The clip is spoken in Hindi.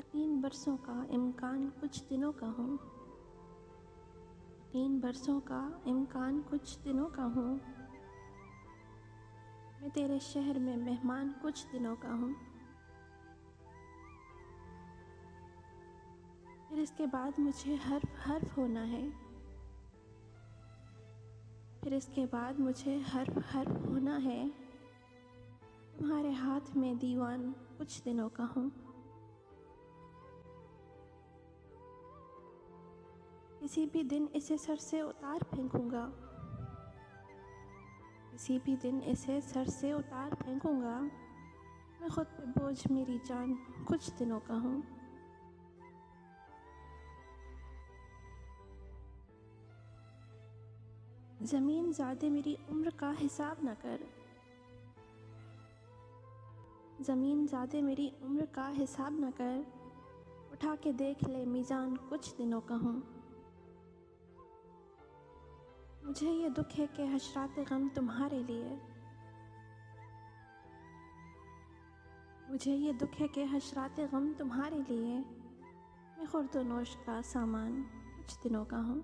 यकीन बरसों का इम्कान कुछ दिनों का हूँ। यकीन बरसों का इम्कान कुछ दिनों का हूँ। मैं तेरे शहर में मेहमान कुछ दिनों का हूँ। फिर इसके बाद मुझे हर्फ हर्फ होना है। फिर इसके बाद मुझे हर्फ हर्फ होना है। तुम्हारे हाथ में दीवान कुछ दिनों का हूँ। किसी भी दिन इसे सर से उतार फेंकूंगा। किसी भी दिन इसे सर से उतार फेंकूंगा। मैं खुद पे बोझ मेरी जान कुछ दिनों का हूँ। ज़मीन ज़्यादा मेरी उम्र का हिसाब न कर। ज़मीन ज़्यादा मेरी उम्र का हिसाब न कर। उठा के देख ले मीज़ान कुछ दिनों का हूँ। मुझे ये दुख है कि हशरात गम तुम्हारे लिए। मुझे ये दुख है कि हशरात गम तुम्हारे लिए। मैं खुर्द नोश का सामान कुछ दिनों का हूँ।